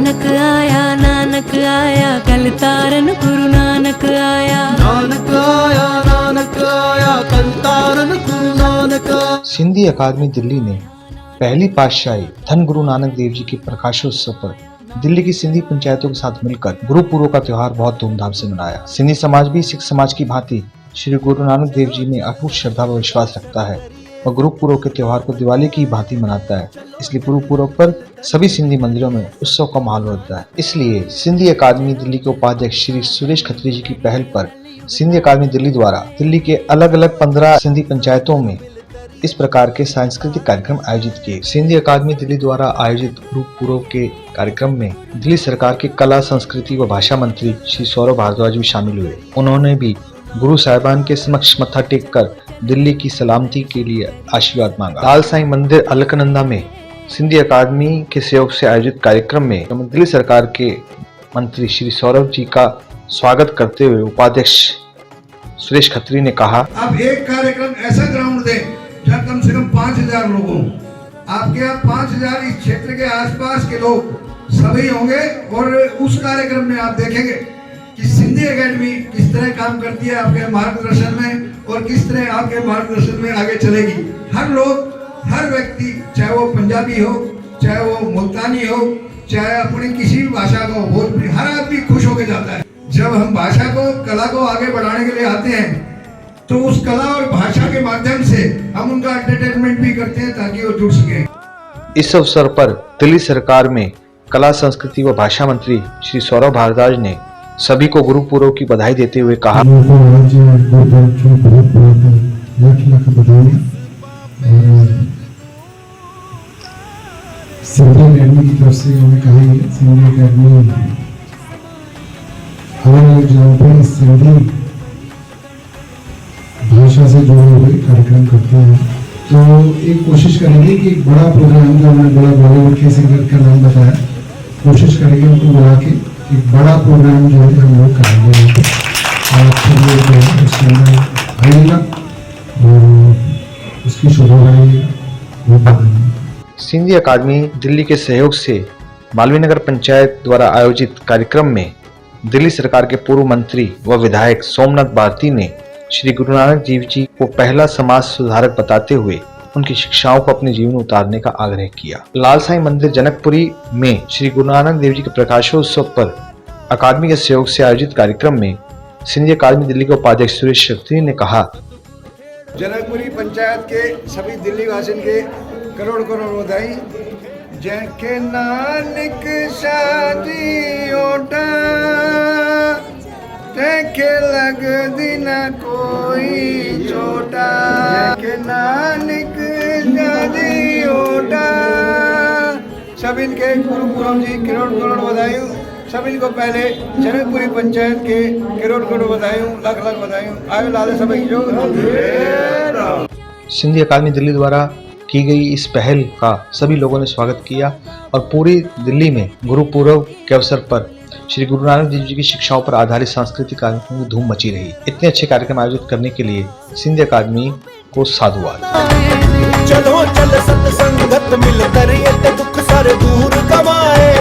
नानक आया कल तारन गुरु नानक आया। नानक आया कल तारन गुरु नानक। सिंधी अकादमी दिल्ली ने पहली पातशाही धन गुरु नानक देव जी के प्रकाशोत्सव पर दिल्ली की सिंधी पंचायतों के साथ मिलकर गुरु पूर्व का त्योहार बहुत धूमधाम से मनाया। सिंधी समाज भी सिख समाज की भांति श्री गुरु नानक देव जी में अटूट श्रद्धा व विश्वास रखता है और गुरु पूर्व के त्योहार को दिवाली की भांति मनाता है। इसलिए गुरु पूर्व पर सभी सिंधी मंदिरों में उत्सव का माहौल होता है। इसलिए सिंधी अकादमी दिल्ली के उपाध्यक्ष श्री सुरेश खत्री जी की पहल पर सिंधी अकादमी दिल्ली द्वारा दिल्ली के अलग अलग 15 सिंधी पंचायतों में इस प्रकार के सांस्कृतिक कार्यक्रम आयोजित किए। सिंधी अकादमी दिल्ली द्वारा आयोजित गुरु पूर्व के कार्यक्रम में दिल्ली सरकार के कला संस्कृति व भाषा मंत्री श्री सौरभ भारद्वाज भी शामिल हुए। उन्होंने भी गुरु साहिबान के समक्ष मत्था टेक कर दिल्ली की सलामती के लिए आशीर्वाद मांगा। लाल साईं मंदिर अलकनंदा में सिंधी अकादमी के सहयोग से आयोजित कार्यक्रम में दिल्ली सरकार के मंत्री श्री सौरभ जी का स्वागत करते हुए उपाध्यक्ष सुरेश खत्री ने कहा, आप एक कार्यक्रम ऐसा ग्राउंड दें जहाँ कम से कम 5000 लोग हों। आपके यहाँ 5000 इस क्षेत्र के आसपास के लोग सभी होंगे और उस कार्यक्रम में आप देखेंगे कि सिंधी एकेडमी किस तरह काम करती है आपके मार्गदर्शन में और किस तरह आपके मार्गदर्शन में आगे चलेगी। हर लोग, हर व्यक्ति, चाहे वो पंजाबी हो, चाहे वो मुल्तानी हो, चाहे अपनी किसी भी भाषा को भोजपुरी, हर आदमी खुश होकर जाता है। जब हम भाषा को, कला को आगे बढ़ाने के लिए आते हैं तो उस कला और भाषा के माध्यम से हम उनका एंटरटेनमेंट भी करते हैं ताकि वो जुड़ सके। इस अवसर पर दिल्ली सरकार में कला संस्कृति व भाषा मंत्री श्री सौरभ भारद्वाज ने सभी को गुरु पूर्व की बधाई देते हुए कहा, सिंधी अकेडमी की तरफ से हमें कहा गया, सिंधी अकेडमी अलग अलग जगहों पर सिंधी भाषा से जुड़े हुए कार्यक्रम करते हैं। तो एक कोशिश करेंगे कि एक बड़ा प्रोग्राम, जो हमने बड़ा बॉलीवुड के सिंगर का नाम बताया, कोशिश करेंगे उनको बुला के एक बड़ा प्रोग्राम जो है हम लोग करेंगे और उसके अंदर आएगा और उसकी शुरुआत वो बताएंगे। सिंधी अकादमी दिल्ली के सहयोग से मालवीय नगर पंचायत द्वारा आयोजित कार्यक्रम में दिल्ली सरकार के पूर्व मंत्री व विधायक सोमनाथ भारती ने श्री गुरु नानक देव जी को पहला समाज सुधारक बताते हुए उनकी शिक्षाओं को अपने जीवन में उतारने का आग्रह किया। लाल साईं मंदिर जनकपुरी में श्री गुरु नानक देव जी के प्रकाशोत्सव पर अकादमी के सहयोग से आयोजित कार्यक्रम में सिंधी अकादमी दिल्ली के उपाध्यक्ष सुरेश खत्री ने कहा, जनकपुरी पंचायत के सभी दिल्ली वासियों के करोड़ करोड़ बधाई। जैके नानक शादी ओटा देखे लग दिना कोई छोटा, के नानक शादी ओटा। सब इनके गुरु पूरब जी करोड़ करोड़ बधाई। सब इनको पहले जनकपुरी पंचायत के करोड़ करोड़ बधाई, लाख लाख बधाई। आयो लाले सभी जो सिंधी अकादमी दिल्ली द्वारा की गई इस पहल का सभी लोगों ने स्वागत किया और पूरी दिल्ली में गुरु पूर्व के अवसर पर श्री गुरु नानक देव जी की शिक्षाओं पर आधारित सांस्कृतिक कार्यक्रमों की धूम मची रही। इतने अच्छे कार्यक्रम आयोजित करने के लिए सिंधी अकादमी को साधुवाद। चलो चल सत्संगत मिल कर ये दुख सारे दूर कमाए।